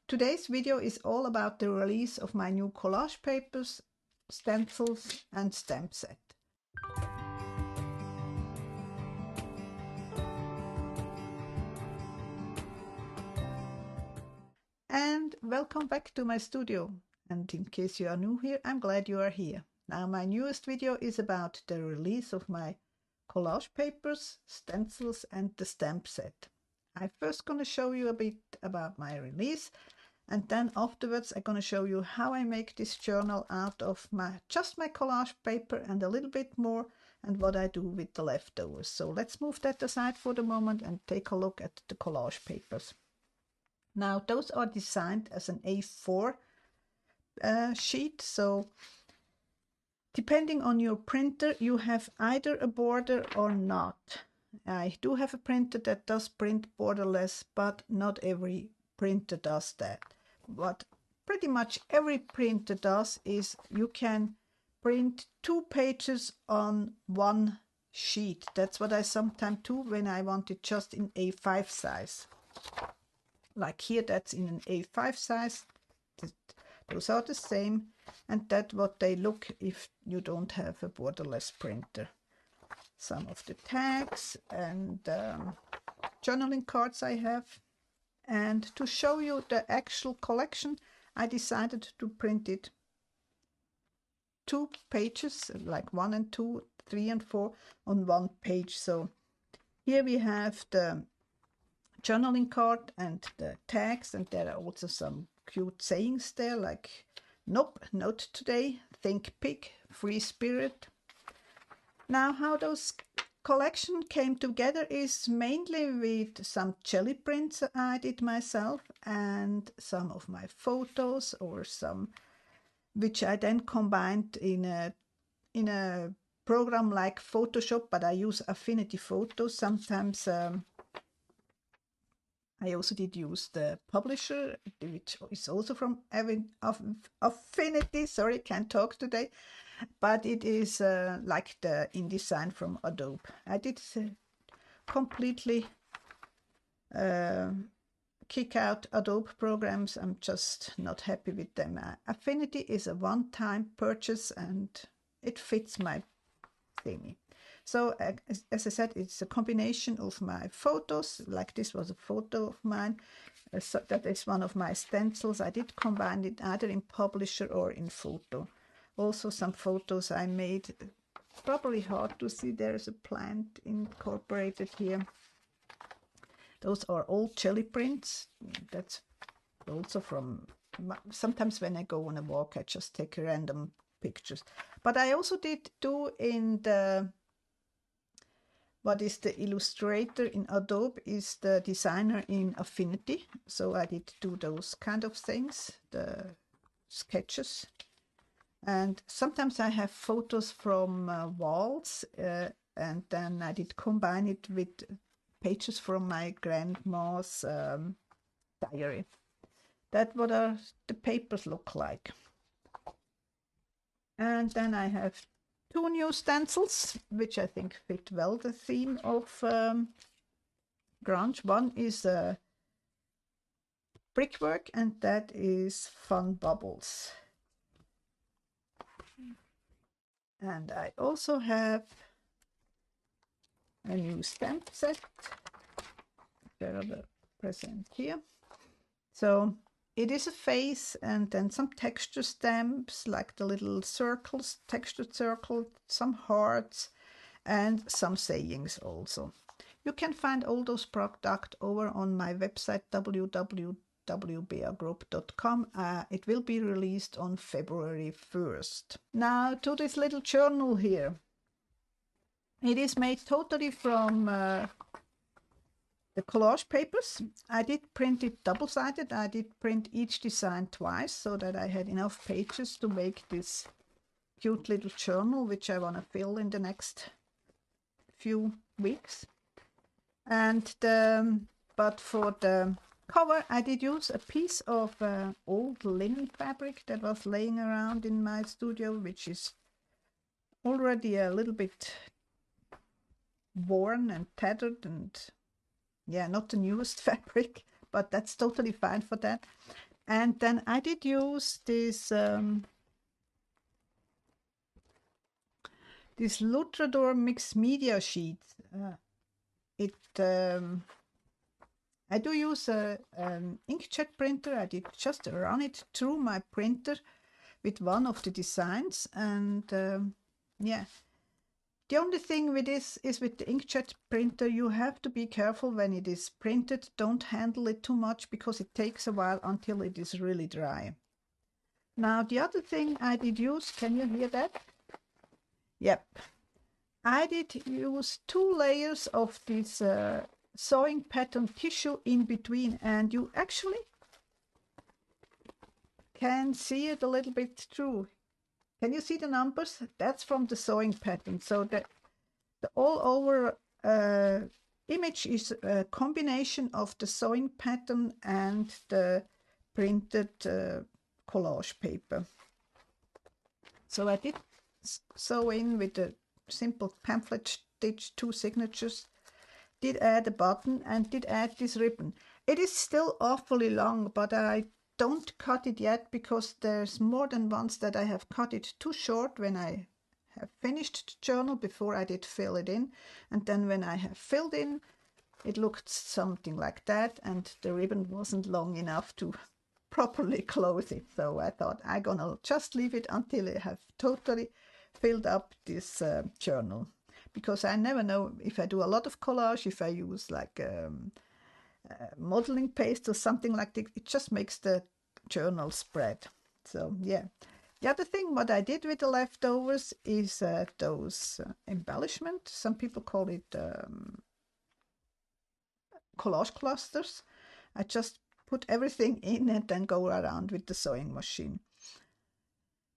Today's video is all about the release of my new collage papers, stencils and stamp set. And welcome back to my studio. And in case you are new here, I'm glad you are here. Now my newest video is about the release of my collage papers, stencils and the stamp set. I'm first going to show you a bit about my release, and then afterwards I'm going to show you how I make this journal out of just my collage paper and a little bit more, and what I do with the leftovers. So let's move that aside for the moment and take a look at the collage papers. Now those are designed as an A4 sheet, so depending on your printer you have either a border or not. I do have a printer that does print borderless, but not every printer does that. What pretty much every printer does is you can print 2 pages on one sheet. That's what I sometimes do when I want it just in A5 size. Like here, that's in an A5 size. Those are the same, and that's what they look if you don't have a borderless printer. Some of the tags and journaling cards I have. And to show you the actual collection, I decided to print it 2 pages, like 1 and 2, 3 and 4 on one page. So here we have the journaling card and the tags, and there are also some cute sayings there, like "Nope, not today," "Think big," "Free spirit." Now how those collection came together is mainly with some jelly prints I did myself and some of my photos, or some which I then combined in a program like Photoshop, but I use Affinity Photos. Sometimes I also did use the publisher, which is also from Affinity. Sorry, can't talk today. But it is like the InDesign from Adobe. I did completely kick out Adobe programs. I'm just not happy with them. Affinity is a one-time purchase and it fits my thingy. So as I said, it's a combination of my photos, like this was a photo of mine. So that is one of my stencils. I did combine it either in publisher or in photo. Also some photos I made, probably hard to see, there's a plant incorporated here. Those are all jelly prints. That's also from, sometimes when I go on a walk I just take random pictures. But I also did do in the, what is the illustrator in Adobe is the designer in Affinity. So I did do those kind of things, the sketches. And sometimes I have photos from walls, and then I did combine it with pages from my grandma's diary. That's what the papers look like. And then I have 2 new stencils, which I think fit well the theme of grunge. One is brickwork, and that is Fun Bubbles. And I also have a new stamp set. There are the present here. So it is a face and then some texture stamps, like the little circles, textured circle, some hearts, and some sayings also. You can find all those products over on my website www.beagroup.com. It will be released on February 1st. Now to this little journal here. It is made totally from the collage papers. I did print it double-sided. I did print each design twice so that I had enough pages to make this cute little journal, which I want to fill in the next few weeks. And but for the cover I did use a piece of old linen fabric that was laying around in my studio, which is already a little bit worn and tattered, and yeah, not the newest fabric, but that's totally fine for that. And then I did use this this Lutradur mixed media sheet. I do use a inkjet printer. I did just run it through my printer with one of the designs, and yeah. The only thing with this is with the inkjet printer, you have to be careful when it is printed. Don't handle it too much because it takes a while until it is really dry. Now, the other thing I did use, can you hear that? Yep. I did use 2 layers of this sewing pattern tissue in between, and you actually can see it a little bit through. Can you see the numbers? That's from the sewing pattern. So the all over image is a combination of the sewing pattern and the printed collage paper. So I did sew in with a simple pamphlet stitch, 2 signatures, did add a button and did add this ribbon. It is still awfully long, but I don't cut it yet because there's more than once that I have cut it too short when I have finished the journal before I did fill it in, and then when I have filled in it looked something like that, and the ribbon wasn't long enough to properly close it. So I thought I'm gonna just leave it until I have totally filled up this journal, because I never know if I do a lot of collage, if I use like modeling paste or something like that, it just makes the journal spread. So yeah. The other thing what I did with the leftovers is those embellishments. Some people call it collage clusters. I just put everything in and then go around with the sewing machine.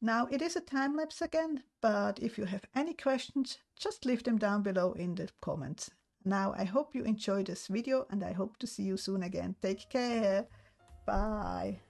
Now it is a time lapse again, but if you have any questions, just leave them down below in the comments. Now I hope you enjoyed this video and I hope to see you soon again. Take care. Bye.